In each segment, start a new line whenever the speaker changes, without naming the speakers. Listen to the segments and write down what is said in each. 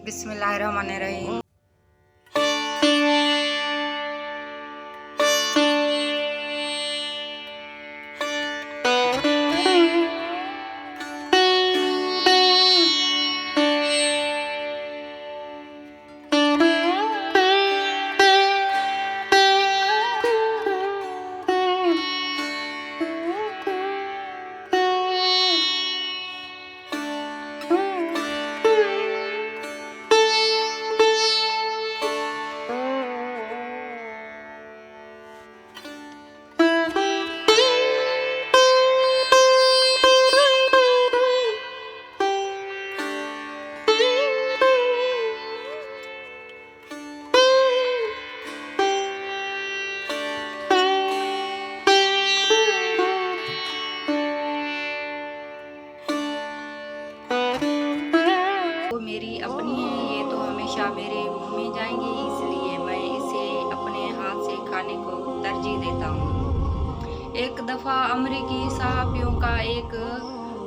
बिस्मिल्लाहिर्रहमानिर्रहीम। मेरी अपनी है, ये तो हमेशा मेरे मुंह में जाएंगी, इसलिए मैं इसे अपने हाथ से खाने को तरजीह देता हूँ। एक दफ़ा अमरीकी सहाफ़ियों का एक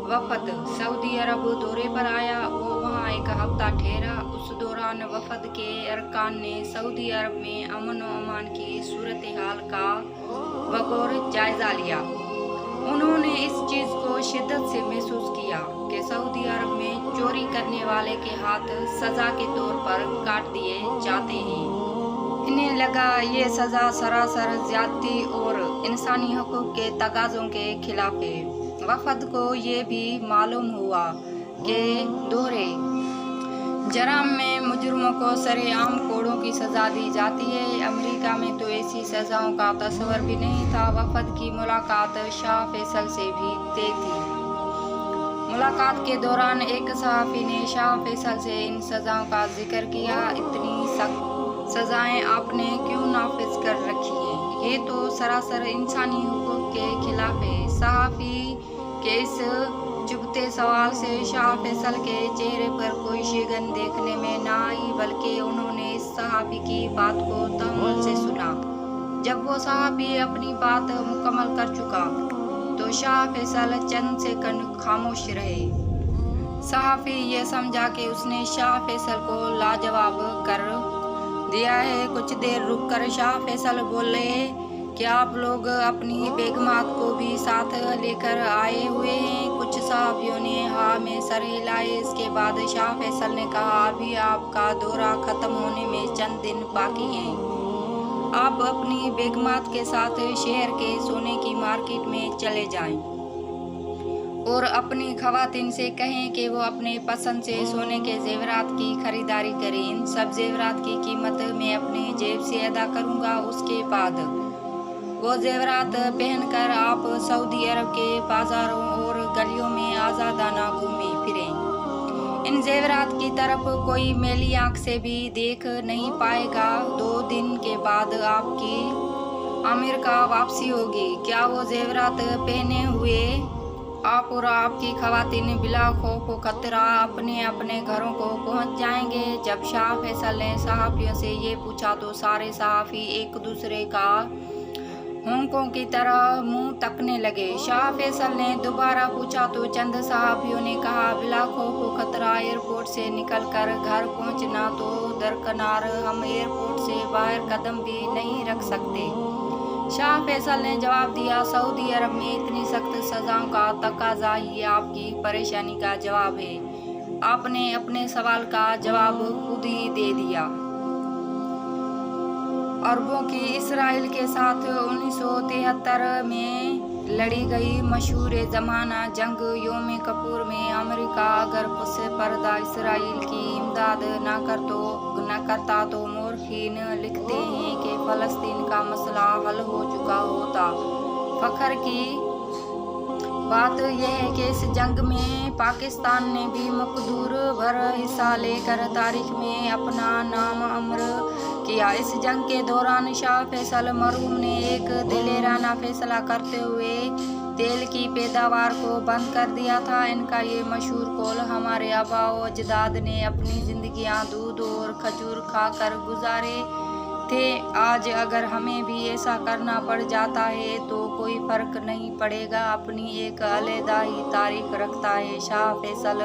वफ़द सऊदी अरब दौरे पर आया। वो वहाँ एक हफ्ता ठहरा। उस दौरान वफ़द के अरकान ने सऊदी अरब में अमन व अमान की सूरत हाल का बगौर जायज़ा लिया। उन्होंने इस चीज़ को शिद्दत से महसूस किया कि सऊदी अरब में चोरी करने वाले के हाथ सज़ा के तौर पर काट दिए जाते हैं। इन्हें लगा ये सज़ा सरासर ज़्यादती और इंसानी हकूक़ के तकाज़ों के खिलाफ है। वफ़द को ये भी मालूम हुआ कि दोहरे जराम में मुजरमों को सरेआम कोड़ों की सज़ा दी जाती है। अमेरिका में तो ऐसी सज़ाओं का तस्वर भी नहीं था। वफ़द की मुलाकात शाह फैसल से भी तय थी। मुलाकात के दौरान एक सहाफ़ी ने शाह फैसल से इन सज़ाओं का जिक्र किया। इतनी सख्त सज़ाएं आपने क्यों नाफिज कर रखी हैं? ये तो सरासर इंसानी हुकूक के खिलाफ है। सहाफ़ी के इस चुभते सवाल से शाह फैसल के चेहरे पर कोई शिकन देखने में न आई, बल्कि उन्होंने इस सहाफ़ी की बात को तहम्मुल से सुना। जब वो सहाफ़ी अपनी बात मुकम्मल कर चुका तो शाह फैसल चंद सेकंड खामोश रहे। सहाफ़ी ये समझा कि उसने शाह फैसल को लाजवाब कर दिया है। कुछ देर रुककर शाह फैसल बोले कि आप लोग अपनी बेगमात को भी साथ लेकर आए हुए हैं? कुछ सहाफ़ियों ने हाँ में सर हिलाए। इसके बाद शाह फैसल ने कहा, अभी आपका दौरा ख़त्म होने में चंद दिन बाकी हैं। आप अपनी बेगमात के साथ शहर के सोने की मार्केट में चले जाएं और अपनी ख़वातीन से कहें कि वो अपने पसंद से सोने के जेवरात की खरीदारी करें। इन सब जेवरात की कीमत मैं अपने जेब से अदा करूँगा। उसके बाद वो जेवरात पहनकर आप सऊदी अरब के बाज़ारों और गलियों में आज़ादाना घूमें फिरें। इन जेवरात की तरफ कोई मैली आँख से भी देख नहीं पाएगा। 2 दिन के बाद आपकी आमिर का वापसी होगी। क्या वो जेवरात पहने हुए आप और आपकी ख़वातीन बिला खौफ व खतरा अपने अपने घरों को पहुंच जाएंगे? जब शाह फैसल ने सहाफ़ियों से ये पूछा तो सारे सहाफ़ी एक दूसरे का होंकों की तरह मुंह तकने लगे। शाह फैसल ने दोबारा पूछा तो चंद सहाफ़ियों ने कहा, बिला खौफ व खतरा एयरपोर्ट से निकलकर घर पहुंचना तो दरकिनार, हम एयरपोर्ट से बाहर कदम भी नहीं रख सकते। शाह फैसल ने जवाब दिया, सऊदी अरब में इतनी सख्त सज़ाओं का तकाज़ा ही आपकी परेशानी का जवाब है। आपने अपने सवाल का जवाब खुद ही दे दिया। अरबों की इसराइल के साथ 1973 में लड़ी गई मशहूर ज़माना जंग योम किपुर में अमेरिका अगर पुस्से पर्दा इसराइल की इमदाद न करता तो मौरखीन लिखते हैं कि फ़लस्तीन का मसला हल हो चुका होता। फ़ख्र की बात यह है कि इस जंग में पाकिस्तान ने भी मकदूर भर हिस्सा लेकर तारीख में अपना नाम अमर किया। इस जंग के दौरान शाह फैसल मरहूम ने एक दिलेराना फैसला करते हुए तेल की पैदावार को बंद कर दिया था। इनका ये मशहूर कौल, हमारे आबा व अजदाद ने अपनी ज़िंदगियां दूध और खजूर खाकर गुजारे थे। आज अगर हमें भी ऐसा करना पड़ जाता है तो कोई फ़र्क नहीं पड़ेगा, अपनी एक अलहदा ही तारीख रखता है। शाह फैसल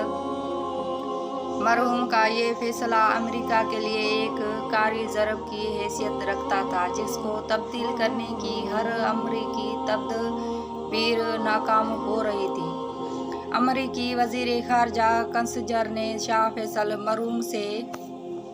मरहूम का ये फैसला अमेरिका के लिए एक कारी ज़रब की हैसियत रखता था, जिसको तब्दील करने की हर अमरीकी तदबीर नाकाम हो रही थी। अमरीकी वज़ीर ख़ारजा कंसजर ने शाह फैसल मरहूम से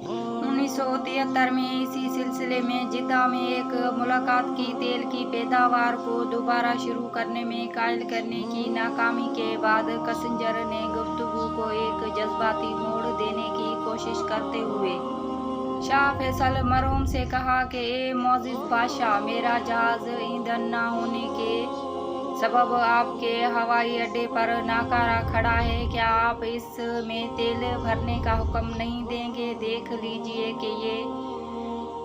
1973 में इसी सिलसिले में जिद्दा में एक मुलाकात की। तेल की पैदावार को दोबारा शुरू करने में कायल करने की नाकामी के बाद कंसजर ने गुफ्तगू को एक जज्बाती मोड़ देने की कोशिश करते हुए शाह फैसल मरहूम से कहा कि ए मोअज़्ज़िज़ बादशाह, मेरा जहाज़ ईंधन न होने के सबब आपके हवाई अड्डे पर नाकारा खड़ा है। क्या आप इस में तेल भरने का हुक्म नहीं देंगे? देख लीजिए कि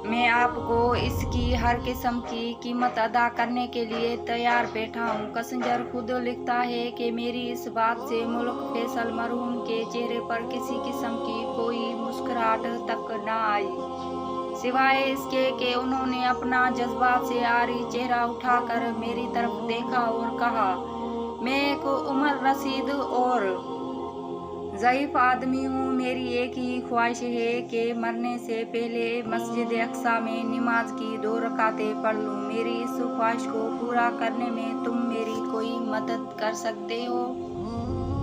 मैं आपको इसकी हर किस्म की कीमत अदा करने के लिए तैयार बैठा हूँ। कंसजर खुद लिखता है कि मेरी इस बात से मुल्क फैसल मरहूम के चेहरे पर किसी किस्म की कोई मुस्कुराहट तक न आई, सिवाय इसके कि उन्होंने अपना जज्बात से आरी चेहरा उठाकर मेरी तरफ देखा और कहा, मैं एक उम्र रसीद और ज़ईफ़ आदमी हूँ। मेरी एक ही ख्वाहिश है कि मरने से पहले मस्जिद अक्सा में नमाज की 2 रकातें पढ़ लूँ। मेरी इस ख्वाहिश को पूरा करने में तुम मेरी कोई मदद कर सकते हो?